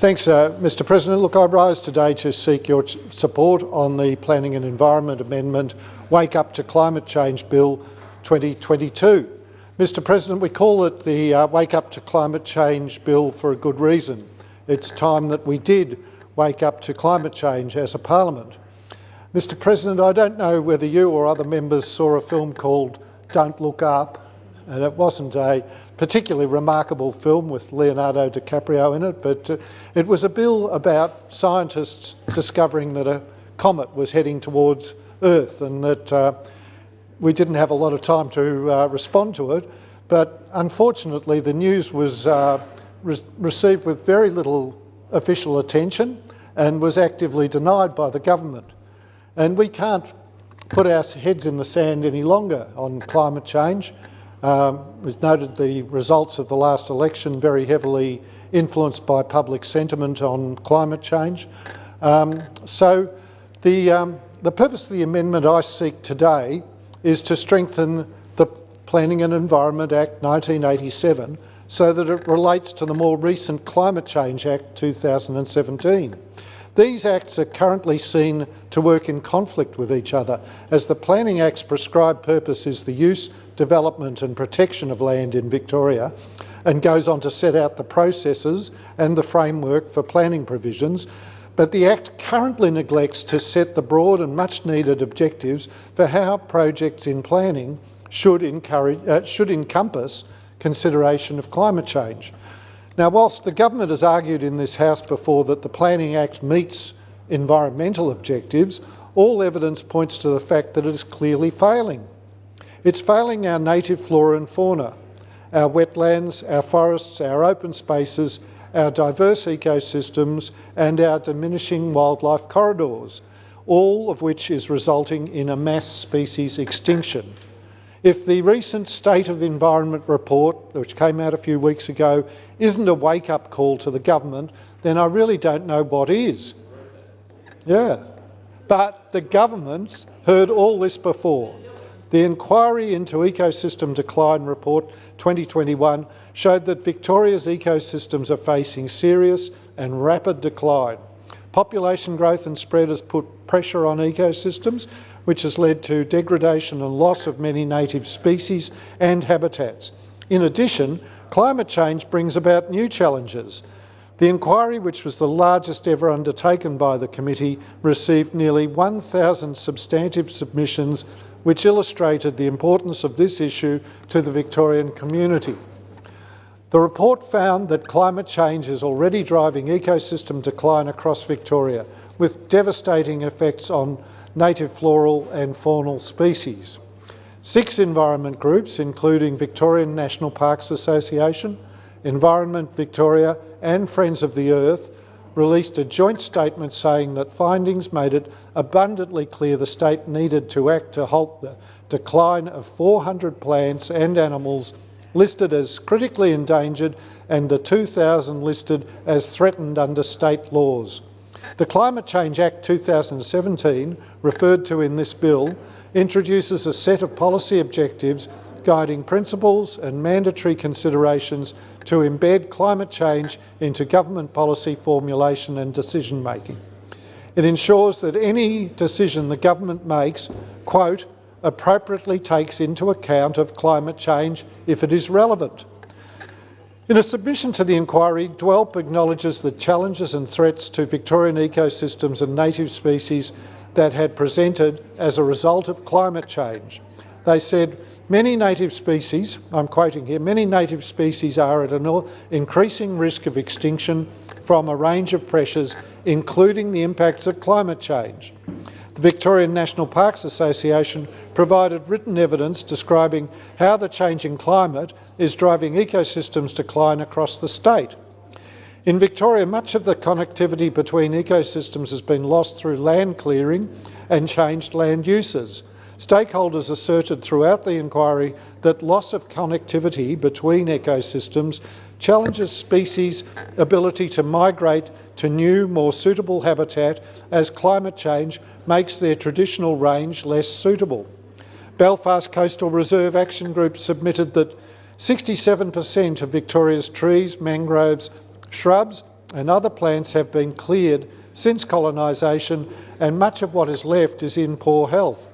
Thanks, Mr President. Look, I rise today to seek your support on the Planning and Environment Amendment Wake Up to Climate Change Bill 2022. Mr President, we call it the Wake Up to Climate Change Bill for a good reason. It's time that we did wake up to climate change as a parliament. Mr President, I don't know whether you or other members saw a film called Don't Look Up, and it wasn't a particularly remarkable film with Leonardo DiCaprio in it, but it was a bill about scientists discovering that a comet was heading towards Earth and that we didn't have a lot of time to respond to it, but unfortunately the news was received with very little official attention and was actively denied by the government. And we can't put our heads in the sand any longer on climate change. We've noted the results of the last election very heavily influenced by public sentiment on climate change. So the purpose of the amendment I seek today is to strengthen the Planning and Environment Act 1987 so that it relates to the more recent Climate Change Act 2017. These acts are currently seen to work in conflict with each other, as the Planning Act's prescribed purpose is the use, development and protection of land in Victoria, and goes on to set out the processes and the framework for planning provisions, but the Act currently neglects to set the broad and much needed objectives for how projects in planning should encompass consideration of climate change. Now, whilst the government has argued in this House before that the Planning Act meets environmental objectives, all evidence points to the fact that it is clearly failing. It's failing our native flora and fauna, our wetlands, our forests, our open spaces, our diverse ecosystems and our diminishing wildlife corridors, all of which is resulting in a mass species extinction. If the recent State of Environment report, which came out a few weeks ago, isn't a wake-up call to the government, then I really don't know what is. Yeah, but the government's heard all this before. The inquiry into ecosystem decline report 2021 showed that Victoria's ecosystems are facing serious and rapid decline. Population growth and spread has put pressure on ecosystems, which has led to degradation and loss of many native species and habitats. In addition, climate change brings about new challenges. The inquiry, which was the largest ever undertaken by the committee, received nearly 1,000 substantive submissions which illustrated the importance of this issue to the Victorian community. The report found that climate change is already driving ecosystem decline across Victoria, with devastating effects on native floral and faunal species. 6 environment groups, including Victorian National Parks Association, Environment Victoria and Friends of the Earth, released a joint statement saying that findings made it abundantly clear the state needed to act to halt the decline of 400 plants and animals listed as critically endangered and the 2,000 listed as threatened under state laws. The Climate Change Act 2017, referred to in this bill, introduces a set of policy objectives guiding principles and mandatory considerations to embed climate change into government policy formulation and decision making. It ensures that any decision the government makes, quote, appropriately takes into account of climate change if it is relevant. In a submission to the inquiry, DWELP acknowledges the challenges and threats to Victorian ecosystems and native species that had presented as a result of climate change. They said, many native species, I'm quoting here, many native species are at an increasing risk of extinction from a range of pressures, including the impacts of climate change. The Victorian National Parks Association provided written evidence describing how the changing climate is driving ecosystems decline across the state. In Victoria, much of the connectivity between ecosystems has been lost through land clearing and changed land uses. Stakeholders asserted throughout the inquiry that loss of connectivity between ecosystems challenges species' ability to migrate to new, more suitable habitat as climate change makes their traditional range less suitable. Belfast Coastal Reserve Action Group submitted that 67% of Victoria's trees, mangroves, shrubs and other plants have been cleared since colonisation, and much of what is left is in poor health.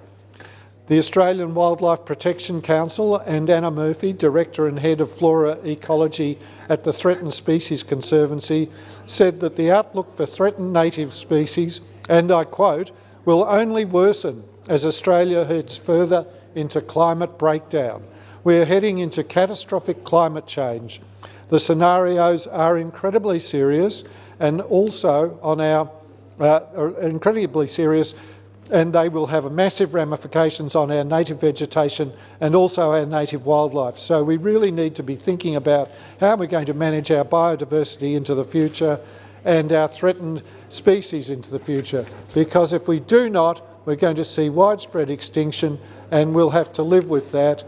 The Australian Wildlife Protection Council and Anna Murphy, Director and Head of Flora Ecology at the Threatened Species Conservancy, said that the outlook for threatened native species, and I quote, will only worsen as Australia heads further into climate breakdown. We are heading into catastrophic climate change. The scenarios are incredibly serious and also incredibly serious, and they will have massive ramifications on our native vegetation and also our native wildlife. So we really need to be thinking about how we're going to manage our biodiversity into the future and our threatened species into the future, because if we do not, we're going to see widespread extinction, and we'll have to live with that.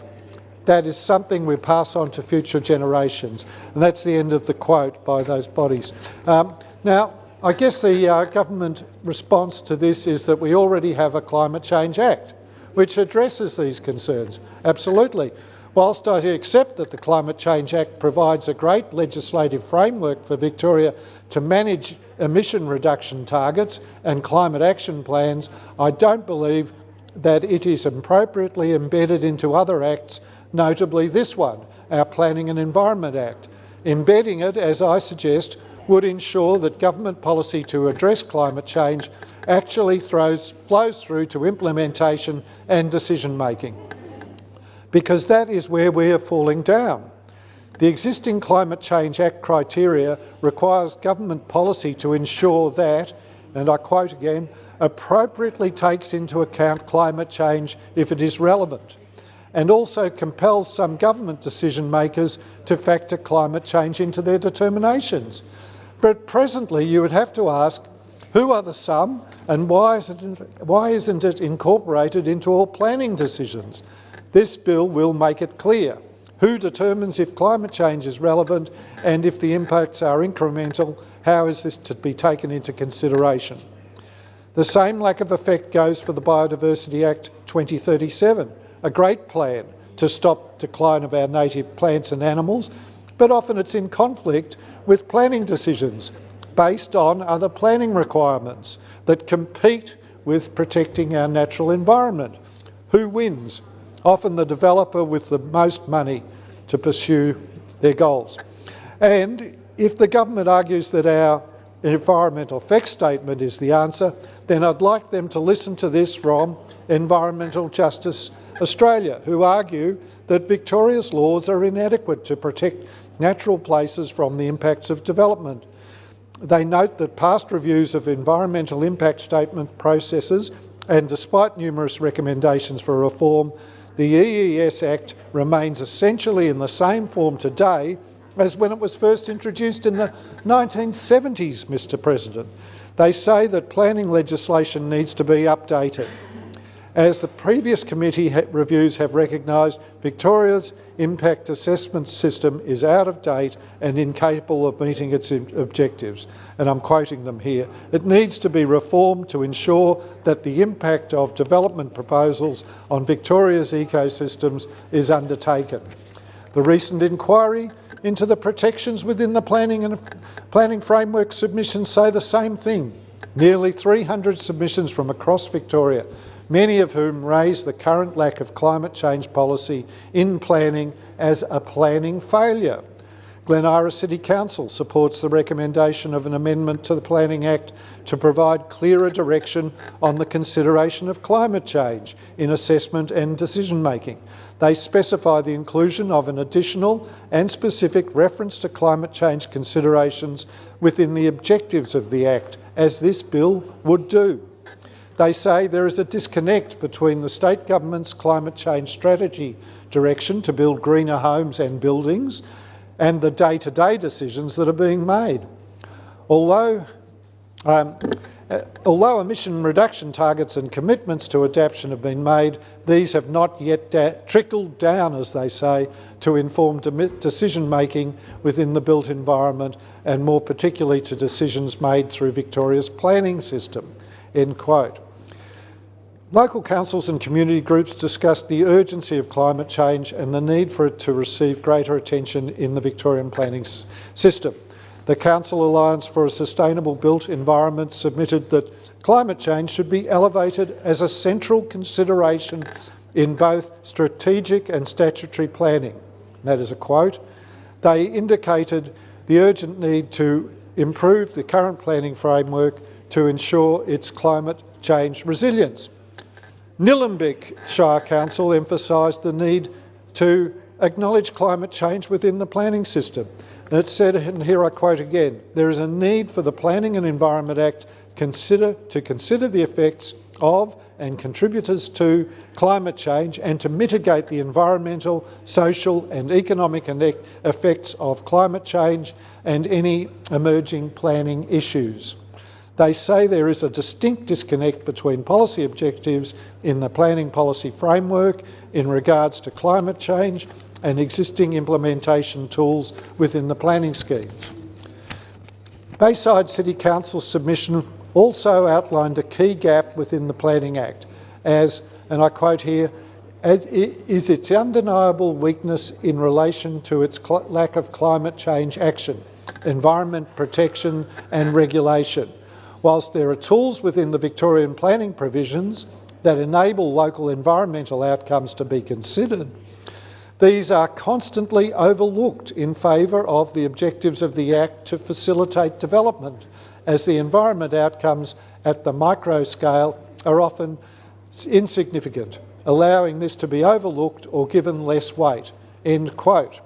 That is something we pass on to future generations. And that's the end of the quote by those bodies. Now, I guess the government response to this is that we already have a Climate Change Act which addresses these concerns. Absolutely. Whilst I accept that the Climate Change Act provides a great legislative framework for Victoria to manage emission reduction targets and climate action plans, I don't believe that it is appropriately embedded into other acts, notably this one, our Planning and Environment Act. Embedding it, as I suggest, would ensure that government policy to address climate change actually flows through to implementation and decision making, because that is where we are falling down. The existing Climate Change Act criteria requires government policy to ensure that, and I quote again, appropriately takes into account climate change if it is relevant, and also compels some government decision makers to factor climate change into their determinations. But presently you would have to ask, who are the some, and why isn't it incorporated into all planning decisions? This bill will make it clear who determines if climate change is relevant, and if the impacts are incremental, how is this to be taken into consideration? The same lack of effect goes for the Biodiversity Act 2037, a great plan to stop decline of our native plants and animals, but often it's in conflict with planning decisions based on other planning requirements that compete with protecting our natural environment. Who wins? Often the developer with the most money to pursue their goals. And if the government argues that our environmental effects statement is the answer, then I'd like them to listen to this from Environmental Justice Australia, who argue that Victoria's laws are inadequate to protect natural places from the impacts of development. They note that past reviews of environmental impact statement processes, and despite numerous recommendations for reform, the EES Act remains essentially in the same form today as when it was first introduced in the 1970s, Mr. President. They say that planning legislation needs to be updated. As the previous committee reviews have recognised, Victoria's impact assessment system is out of date and incapable of meeting its objectives. And I'm quoting them here. It needs to be reformed to ensure that the impact of development proposals on Victoria's ecosystems is undertaken. The recent inquiry into the protections within the planning framework submissions say the same thing. Nearly 300 submissions from across Victoria, many of whom raise the current lack of climate change policy in planning as a planning failure. Glen Iris City Council supports the recommendation of an amendment to the Planning Act to provide clearer direction on the consideration of climate change in assessment and decision making. They specify the inclusion of an additional and specific reference to climate change considerations within the objectives of the Act, as this bill would do. They say there is a disconnect between the state government's climate change strategy direction to build greener homes and buildings and the day-to-day decisions that are being made. Although emission reduction targets and commitments to adaptation have been made, these have not yet trickled down, as they say, to inform decision-making within the built environment, and more particularly to decisions made through Victoria's planning system." End quote. Local councils and community groups discussed the urgency of climate change and the need for it to receive greater attention in the Victorian planning system. The Council Alliance for a Sustainable Built Environment submitted that climate change should be elevated as a central consideration in both strategic and statutory planning. That is a quote. They indicated the urgent need to improve the current planning framework to ensure its climate change resilience. Nillumbik Shire Council emphasised the need to acknowledge climate change within the planning system. And it said, and here I quote again, there is a need for the Planning and Environment Act to consider the effects of and contributors to climate change and to mitigate the environmental, social and economic effects of climate change and any emerging planning issues. They say there is a distinct disconnect between policy objectives in the planning policy framework in regards to climate change and existing implementation tools within the planning schemes. Bayside City Council's submission also outlined a key gap within the Planning Act as, and I quote here, is its undeniable weakness in relation to its lack of climate change action, environment protection and regulation. Whilst there are tools within the Victorian planning provisions that enable local environmental outcomes to be considered, these are constantly overlooked in favour of the objectives of the Act to facilitate development, as the environment outcomes at the micro scale are often insignificant, allowing this to be overlooked or given less weight. End quote.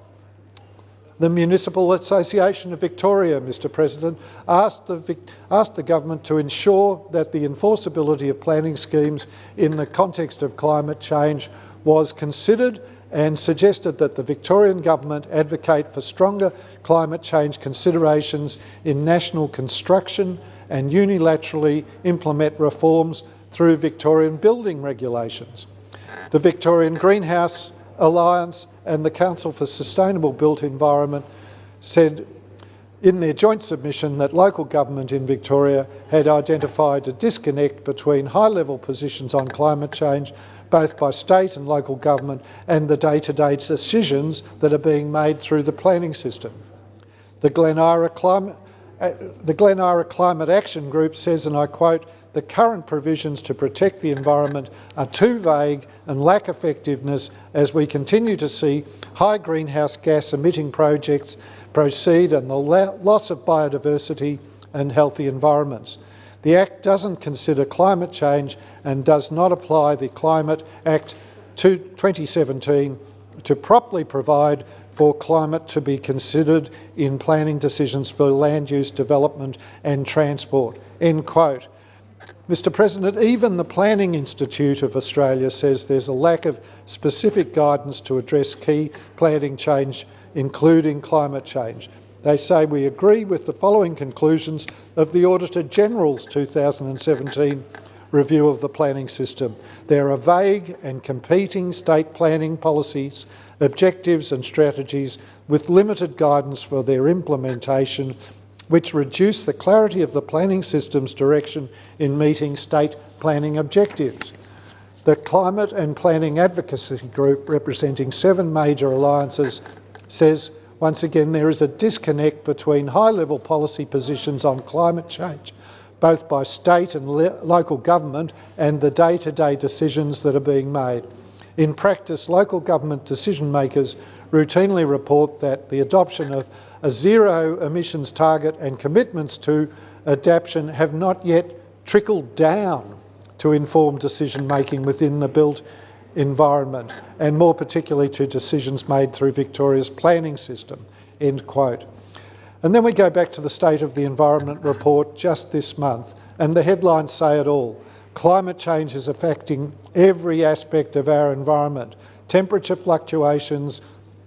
The Municipal Association of Victoria, Mr President, asked the government to ensure that the enforceability of planning schemes in the context of climate change was considered and suggested that the Victorian Government advocate for stronger climate change considerations in national construction and unilaterally implement reforms through Victorian building regulations. The Victorian Greenhouse Alliance and the Council for Sustainable Built Environment said in their joint submission that local government in Victoria had identified a disconnect between high-level positions on climate change both by state and local government and the day-to-day decisions that are being made through the planning system. The Glen Ira Climate Action Group says, and I quote, the current provisions to protect the environment are too vague and lack effectiveness as we continue to see high greenhouse gas emitting projects proceed and the loss of biodiversity and healthy environments. The Act doesn't consider climate change and does not apply the Climate Act 2017 to properly provide for climate to be considered in planning decisions for land use, development and transport. End quote. Mr President, even the Planning Institute of Australia says there's a lack of specific guidance to address key planning change, including climate change. They say we agree with the following conclusions of the Auditor-General's 2017 review of the planning system. There are vague and competing state planning policies, objectives and strategies with limited guidance for their implementation, which reduce the clarity of the planning system's direction in meeting state planning objectives. The Climate and Planning Advocacy Group, representing 7 major alliances, says once again there is a disconnect between high-level policy positions on climate change, both by state and local government, and the day-to-day decisions that are being made. In practice, local government decision makers routinely report that the adoption of a zero emissions target and commitments to adaptation have not yet trickled down to inform decision making within the built environment, and more particularly to decisions made through Victoria's planning system. End quote. And then we go back to the State of the Environment report just this month, and the headlines say it all. Climate change is affecting every aspect of our environment. Temperature fluctuations,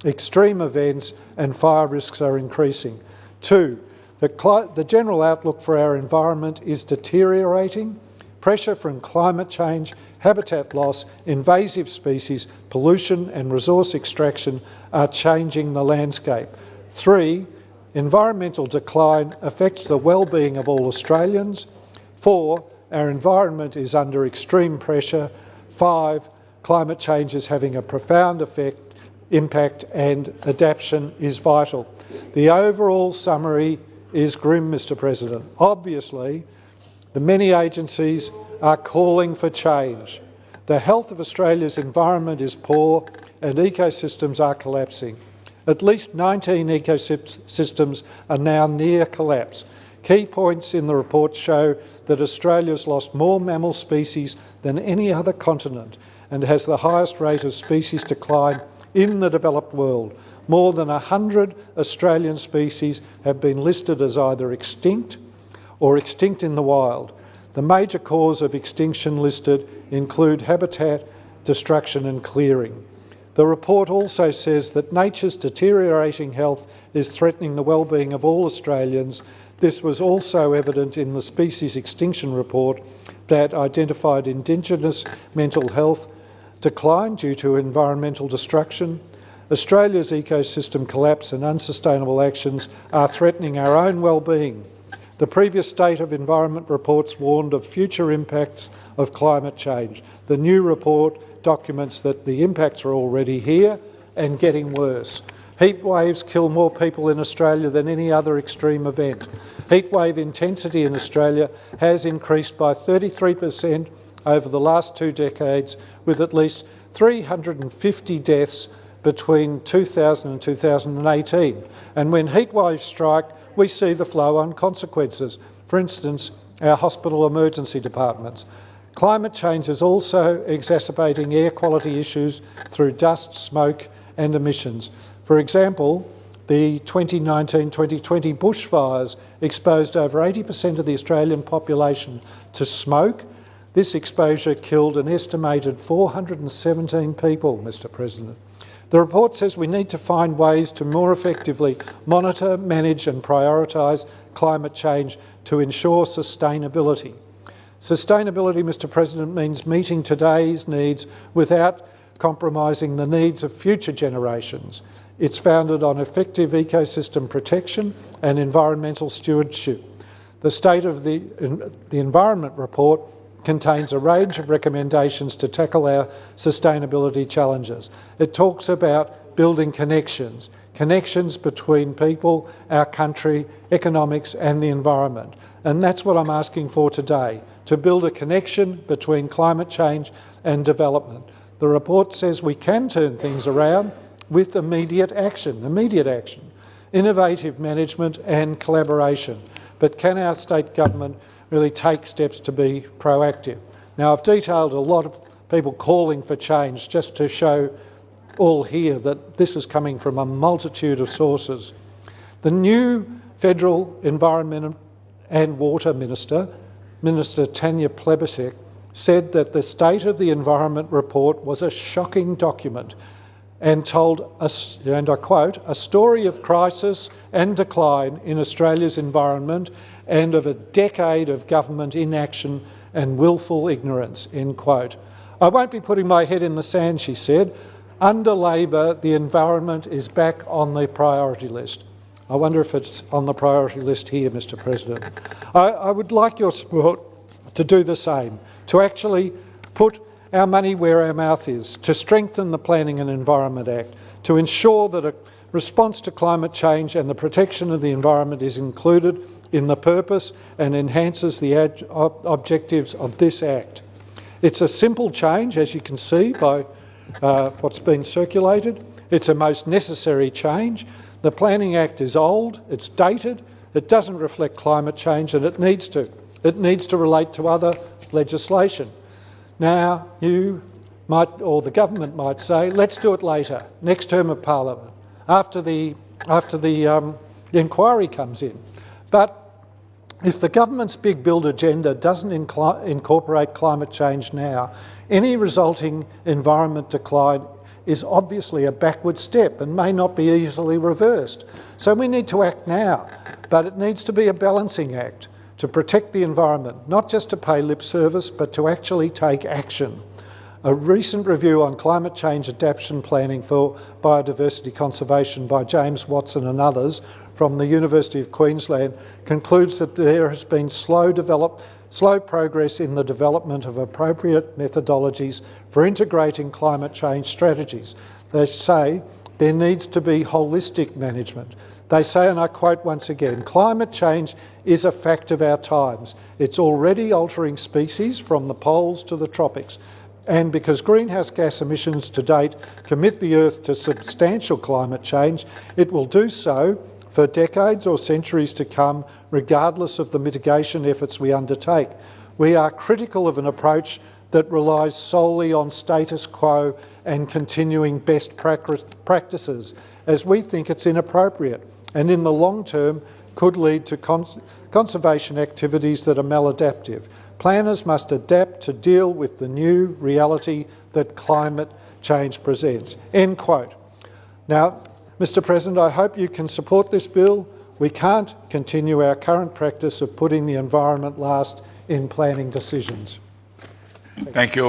extreme events and fire risks are increasing. 2, the general outlook for our environment is deteriorating. Pressure from climate change, habitat loss, invasive species, pollution and resource extraction are changing the landscape. 3, environmental decline affects the well-being of all Australians. 4, our environment is under extreme pressure. 5, climate change is having a profound impact and adaptation is vital. The overall summary is grim, Mr President. Obviously, the many agencies are calling for change. The health of Australia's environment is poor and ecosystems are collapsing. At least 19 ecosystems are now near collapse. Key points in the report show that Australia's lost more mammal species than any other continent and has the highest rate of species decline in the developed world. More than 100 Australian species have been listed as either extinct or extinct in the wild. The major cause of extinction listed include habitat destruction and clearing. The report also says that nature's deteriorating health is threatening the well-being of all Australians. This was also evident in the species extinction report that identified Indigenous mental health decline due to environmental destruction. Australia's ecosystem collapse and unsustainable actions are threatening our own well-being. The previous State of Environment reports warned of future impacts of climate change. The new report documents that the impacts are already here and getting worse. Heat waves kill more people in Australia than any other extreme event. Heatwave intensity in Australia has increased by 33% over the last 2 decades, with at least 350 deaths between 2000 and 2018. And when heatwaves strike, we see the flow-on consequences. For instance, our hospital emergency departments. Climate change is also exacerbating air quality issues through dust, smoke and emissions. For example, the 2019-2020 bushfires exposed over 80% of the Australian population to smoke. This exposure killed an estimated 417 people, Mr President. The report says we need to find ways to more effectively monitor, manage and prioritise climate change to ensure sustainability. Sustainability, Mr President, means meeting today's needs without compromising the needs of future generations. It's founded on effective ecosystem protection and environmental stewardship. The State of the Environment report contains a range of recommendations to tackle our sustainability challenges. It talks about building connections between people, our country, economics and the environment. And that's what I'm asking for today, to build a connection between climate change and development. The report says we can turn things around with immediate action, innovative management and collaboration. But can our state government really take steps to be proactive? Now, I've detailed a lot of people calling for change just to show all here that this is coming from a multitude of sources. The new Federal Environment and Water Minister, Minister Tanya Plibersek, said that the State of the Environment report was a shocking document and told us, and I quote, "a story of crisis and decline in Australia's environment and of a decade of government inaction and willful ignorance," end quote. "I won't be putting my head in the sand," she said. "Under Labor, the environment is back on the priority list." I wonder if it's on the priority list here, Mr President. I would like your support to do the same, to actually put our money where our mouth is, to strengthen the Planning and Environment Act, to ensure that a response to climate change and the protection of the environment is included in the purpose and enhances the objectives of this Act. It's a simple change, as you can see by what's been circulated. It's a most necessary change. The Planning Act is old, it's dated, it doesn't reflect climate change and it needs to. It needs to relate to other legislation. Now, you might, or the government might say, let's do it later, next term of Parliament, after the inquiry comes in. But if the government's big build agenda doesn't incorporate climate change now, any resulting environment decline is obviously a backward step and may not be easily reversed. So we need to act now, but it needs to be a balancing act to protect the environment, not just to pay lip service, but to actually take action. A recent review on climate change adaptation planning for biodiversity conservation by James Watson and others from the University of Queensland concludes that there has been slow progress in the development of appropriate methodologies for integrating climate change strategies. They say there needs to be holistic management. They say, and I quote once again, "Climate change is a fact of our times. It's already altering species from the poles to the tropics. And because greenhouse gas emissions to date commit the Earth to substantial climate change, it will do so for decades or centuries to come, regardless of the mitigation efforts we undertake. We are critical of an approach that relies solely on status quo and continuing best practices, as we think it's inappropriate and in the long term could lead to conservation activities that are maladaptive. Planners must adapt to deal with the new reality that climate change presents." End quote. Now, Mr President, I hope you can support this bill. We can't continue our current practice of putting the environment last in planning decisions. Thank you.